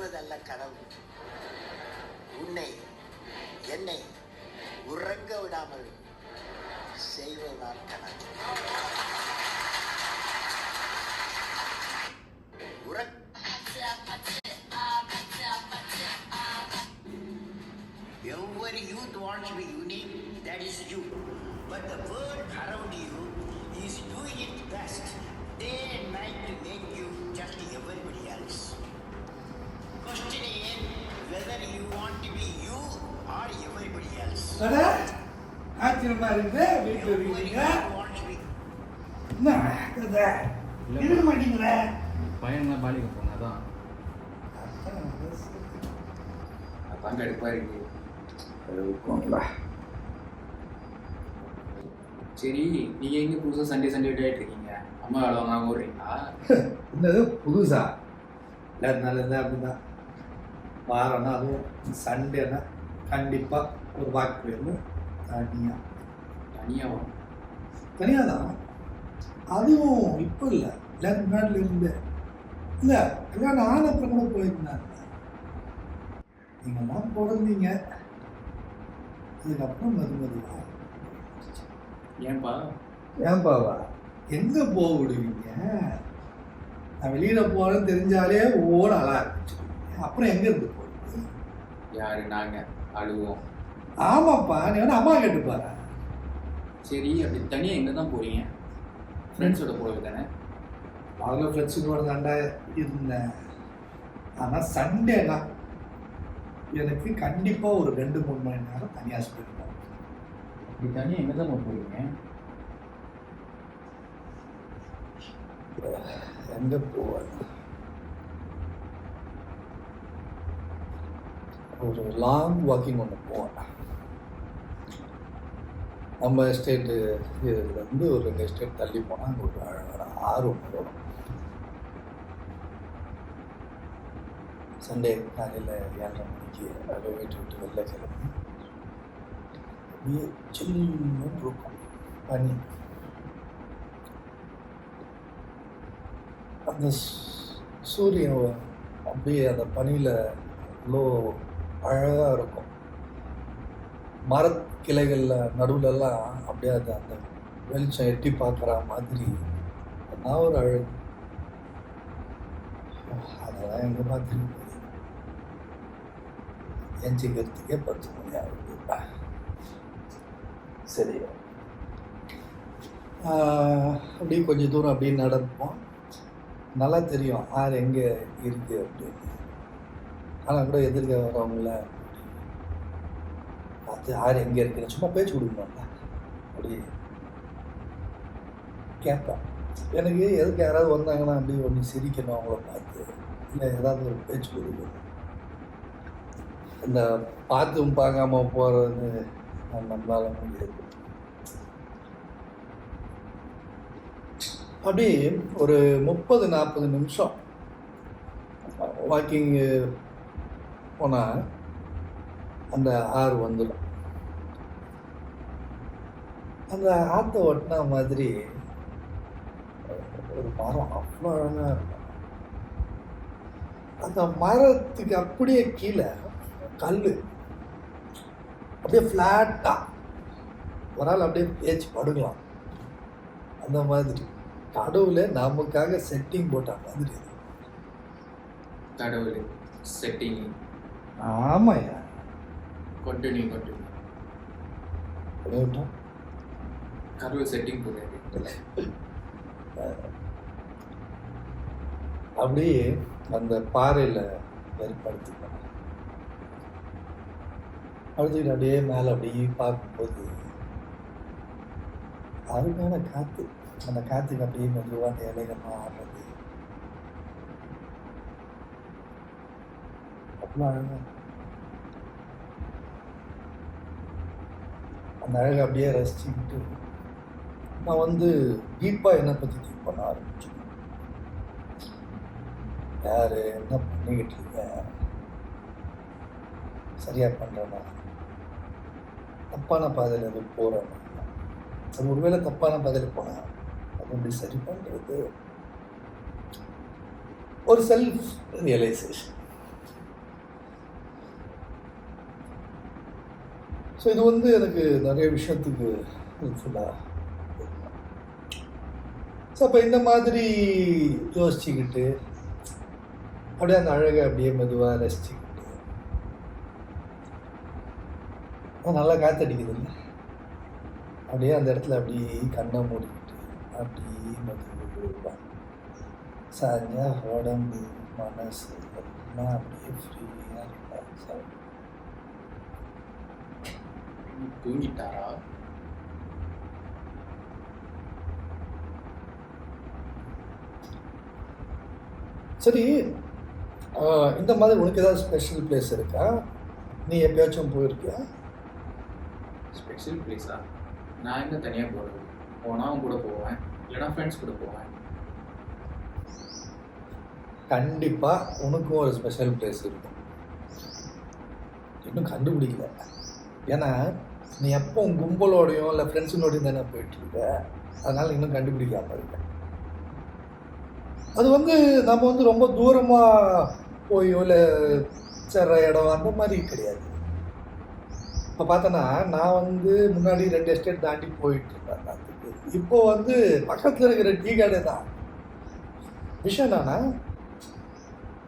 வருவதல்ல கனவு, உன்னை என்னை உறங்க விடாமல் செய்வதுதான் கனவு. Every youth wants to be unique, that is you. But the world around you is doing its best day and night to make you just everybody else. Question is whether you want to be you or everybody else. ஆச்சரியமா இருக்குது. வீட்டில் இருக்கீங்க, என்ன கதை இருக்க மாட்டீங்கள? பையன்லாம் பாலிக்க போனாதான் பங்கு எடுப்பாக இருக்கு. சரி, நீங்க எங்க புதுசாக சண்டே விளையாட்டு இருக்கீங்க? அம்மா வேலை வாங்க ஓடுறீங்களா? என்னது புதுசா? எல்லாருனாலும் அப்படிதான். வாரம்னா அதுவும் சண்டேனா கண்டிப்பாக ஒரு வாக்கு போயிடணும். தனியாக தான். அதுவும் இப்போ இல்லை, எல்லாரும் முன்னாடில இருந்து இல்லை. கல்யாணம் ஆன அப்புறம் கூட போயிருந்தாங்க. நீங்கள்லாம் பிறந்தீங்க, அதுக்கப்புறம் மதுமதிவா. ஏன்பாவா எங்கே போக விடுவீங்க? நான் வெளியில் போகிறேன்னு தெரிஞ்சாலே ஓட அழ ஆரம்பிச்சிருவீங்க. அப்புறம் எங்கே இருந்து போடுவீங்க? யாரு நாங்கள் அழுவோம். ஆமாப்பா, நீ வந்து அம்மா கேட்டுப்பாரு. சரி, அப்படி தனியாக எங்கே தான் போகிறீங்க? ஃப்ரெண்ட்ஸோட போகிறது தானே? அதில் ஃப்ரெண்ட்ஸுக்கு தாண்டா இருந்தேன். ஆனால் சண்டேனா எனக்கு கண்டிப்பாக ஒரு 2-3 மணி நேரம் தனியாக ஸ்பெண்ட் பண்ணுவேன். அப்படி தனியாக எங்கே தான் போகிறீங்க? எங்கே போவேன்? ஒரு லாங் வாக்கிங் ஒன்று போவேன். நம்ம எஸ்டேட்டு இதுலேருந்து ஒரு 2 எஸ்டேட் தள்ளி போனால் அங்கே ஒரு அழகான ஆறு ஒன்று வரும். சண்டே காலையில் 7:30 மணிக்கு அப்படியே வீட்டை விட்டு வெளில கிளம்பி அப்படியே சில்லுன்னு இருக்கும் பனி. அந்த சூரியன் அப்படியே அந்த பனியில் இவ்வளோ அழகாக இருக்கும். மரக்கிளைகளில் நடுவிலெல்லாம் அப்படியே அது அந்த வெளிச்சம் எட்டி பார்க்குற மாதிரி நான் ஒரு அழகு. அதெல்லாம் எங்கே பார்த்துருக்கு எஞ்சிக்கிறதுக்கே 10 மணி ஆகுது. சரி, அப்படியே கொஞ்சம் தூரம் அப்படியே நடப்போம். நல்லா தெரியும் ஆறு எங்கே இருக்குது அப்படின்னு. ஆனால் கூட எதிர்க்க வரவங்கள பார்த்து ஆறு எங்கே இருக்குன்னு சும்மா பேச்சு கொடுக்கணும்ல. அப்படி கேட்பேன். எனக்கு எதுக்கு யாராவது வந்தாங்கன்னா அப்படி ஒன்று சிரிக்கணும் அவங்கள பார்த்து, இல்லை ஏதாவது ஒரு பேச்சு கொடுக்கணும். இந்த பார்த்தும் பார்க்காம போகிறது நம்மளால முடியாது. அப்படி ஒரு 30-40 நிமிஷம் வாக்கிங்கு போனால் அந்த ஆறு வந்துடும். அந்த ஆற்றை ஒட்டினா மாதிரி ஒரு மரம் அவ்வளோ அழகாக இருக்கும். அந்த மரத்துக்கு அப்படியே கீழே கல் அப்படியே ஃப்ளாட்டாக ஒரு ஆள் அப்படியே பேச்சு படுக்கலாம். அந்த மாதிரி கடவுளே நமக்காக செட்டிங் போட்ட மாதிரி. கடவுள் செட்டிங். ஆமாய்யா, கண்டினியூ பண்ணிவிட்டோம். கடவுள் செட்டிங் போட்டாரு. அப்படியே அந்த பாறையில் ஏற்படுத்திக்கலாம். அடுத்துக்கிட்டு அப்படியே மேலே அப்படியே பார்க்கும்போது அருமையான காற்று. அந்த காற்றுக்கு அப்படியே மெதுவாக அந்த இலைகள்லாம் ஆடுறது அவ்வளோ அழகாக. அந்த அழகை அப்படியே ரசிச்சுக்கிட்டு நான் வந்து டீப்பாக என்னை பற்றி திங்க் பண்ண ஆரம்பிச்சேன். யார் என்ன பண்ணிக்கிட்டு இருக்கேன், சரியாக பண்ணுறேன்னா, தப்பான பாதையில் அது போகிறேன். அது ஒருவேளை தப்பான பாதையில் போனேன், அது எப்படி சரி பண்ணுறது? ஒரு செல்ஃப் ரியலைசேஷன். ஸோ இது வந்து எனக்கு நிறைய விஷயத்துக்கு ஹெல்ப்ஃபுல்லாக. ஸோ அப்போ இந்த மாதிரி யோசிச்சுக்கிட்டு அப்படியே அந்த அழகை அப்படியே மெதுவாக ரசிச்சுக்கிட்டு நல்லா காற்றடிக்குது இல்லை, அப்படியே அந்த இடத்துல அப்படியே கண்ணை மூடிக்கிட்டு அப்படியே மெதுவாக சாஞ்சா உடம்பு மனசு எல்லாம் அப்படியே ஃப்ரீயாக ரிலாக்ஸ் ஆகும். தூங்கிட்டாரா? சரி, இந்த மாதிரி உனக்கு ஏதாவது ஸ்பெஷல் பிளேஸ் இருக்கா? நீ எப்பயாச்சும் போயிருக்கியா? ஸ்பெஷல் பிளேஸா? நான் எங்கே தனியாக போகிறது? போனால் அவன் கூட போவேன், இல்லைனா ஃப்ரெண்ட்ஸ் கூட போவேன். கண்டிப்பாக உனக்கும் ஒரு ஸ்பெஷல் பிளேஸ் இருக்கும், இன்னும் கண்டுபிடிக்கல. ஏன்னா நீ எப்போ உன் கும்பலோடையும் இல்லை ஃப்ரெண்ட்ஸுங்களோடையும் தானே போயிட்டுருக்க, அதனால் இன்னும் கண்டுபிடிக்காமல் இருக்க. அது வந்து நம்ம வந்து ரொம்ப தூரமாக போயோ இல்லை சேர்ற இடம் அந்த மாதிரி கிடையாது. இப்போ பார்த்தோன்னா நான் வந்து முன்னாடி 2 எஸ்டேட் தாண்டி போயிட்டுருக்கேன் நாட்டுக்கு. இப்போது வந்து பக்கத்தில் இருக்கிற டீ கடை தான். விஷயம் என்னன்னா,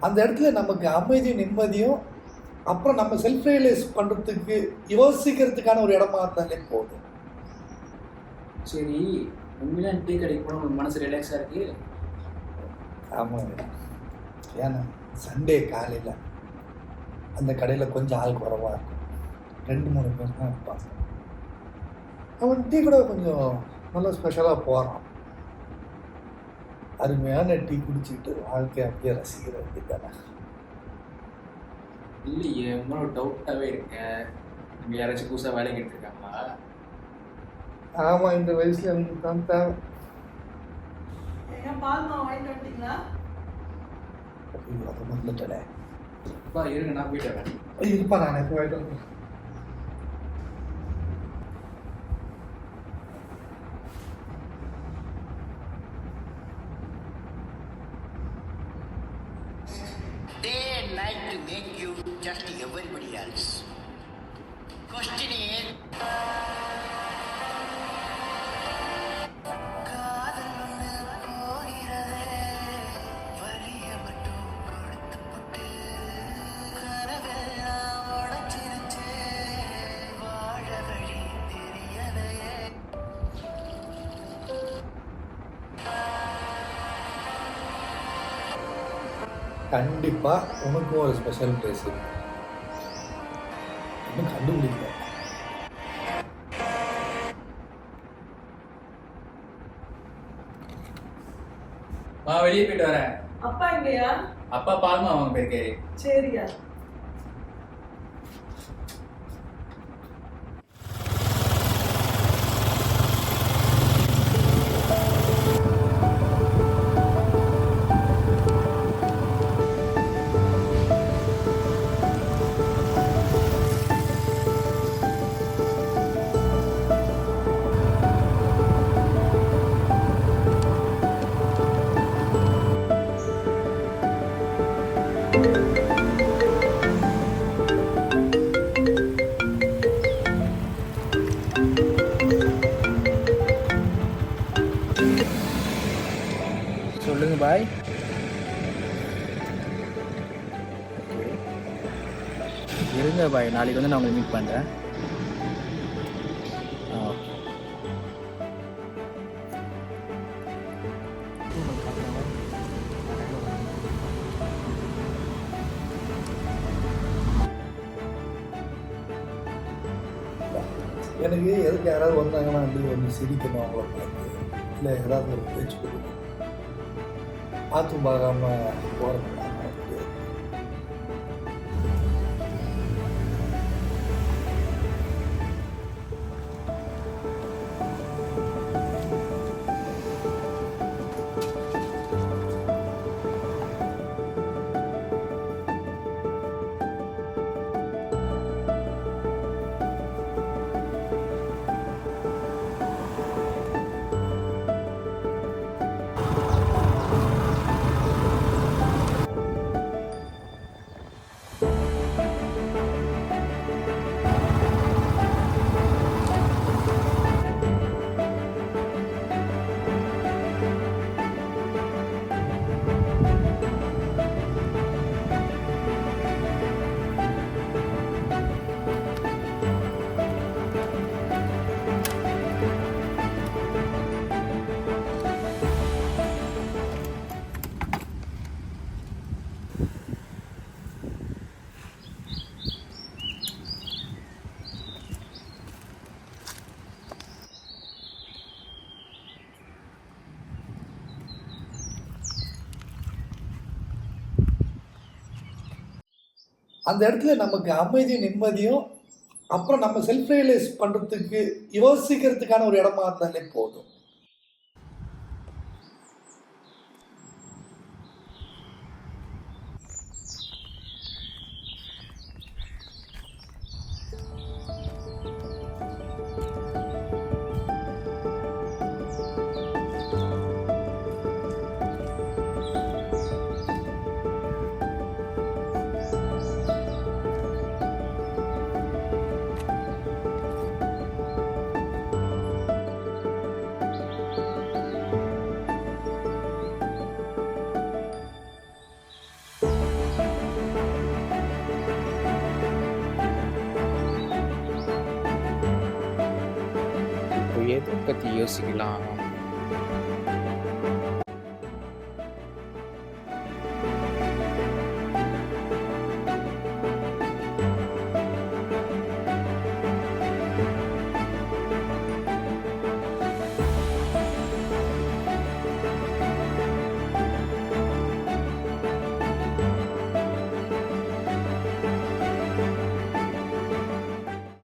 அந்த இடத்துல நமக்கு அமைதியும் நிம்மதியும் அப்புறம் நம்ம செல்ஃப் ரியலைஸ் பண்ணுறதுக்கு யோசிக்கிறதுக்கான ஒரு இடமா இருந்தாலே போதும். சரி, உண்மையிலே டீ கடைக்கு போனால் உங்களுக்கு மனசு ரிலாக்ஸாக இருக்குது? ஆமாங்க. ஏன்னா சண்டே காலையில் அந்த கடையில் கொஞ்சம் ஆள் குறைவாக இருக்கும், 2-3 பேர் தான் இருப்பாங்க. அவன் டீ கூட கொஞ்சம் நல்லா ஸ்பெஷலாக போகிறான். அருமையான டீ குடிச்சிட்டு வாழ்க்கையை அப்படியே ரசிக்கிற வேண்டியதானே. இல்லையே, உங்களோட டவுட்டாகவே இருக்கேன். இங்கே யாராச்சும் புதுசாக வேலைக்கு எடுத்துருக்காங்களா? ஆமாம், இந்த வயசில் எனக்கு தான் தேவை. பால் மாவு வாங்கிட்டு வந்துட்டீங்களா? அதை வந்துட்டே அப்பா இருங்க, நான் போயிட்டு வரேன். இருப்பா, நான் எப்போ வாங்கிட்டு வரேன். Day and night to make you just everybody else. Question is, கண்டிப்பாக உனக்கும் ஒரு ஸ்பெஷல் பிளேஸ் இருக்கு, இன்னும் கண்டுபிடிக்கல. வெளியே போயிட்டு வரேன். அப்பா எங்கயா? அப்பா பால்மா வாங்க போயிருக்காரு. சரியா. சொல்லுங்க பாய். இருங்க பாய், நாளைக்கு வந்து நான் உங்களை மீட் பண்ணுறேன். எனக்கு எதுக்கு யாராவது வந்தாங்கன்னா அப்படி வந்து சிரிக்கணும் அவங்கள பார்த்து, இல்லை ஏதாவது ஒரு பேச்சு கொடுக்கணும், பார்த்தும் பார்க்காம போகிறது. அந்த இடத்துல நமக்கு அமைதியும் நிம்மதியும் அப்புறம் நம்ம செல்ஃப் ரியலைஸ் பண்ணுறதுக்கு யோசிக்கிறதுக்கான ஒரு இடமா இருந்தாலே போதும். இப்போ எதை பற்றி யோசிக்கலாம்?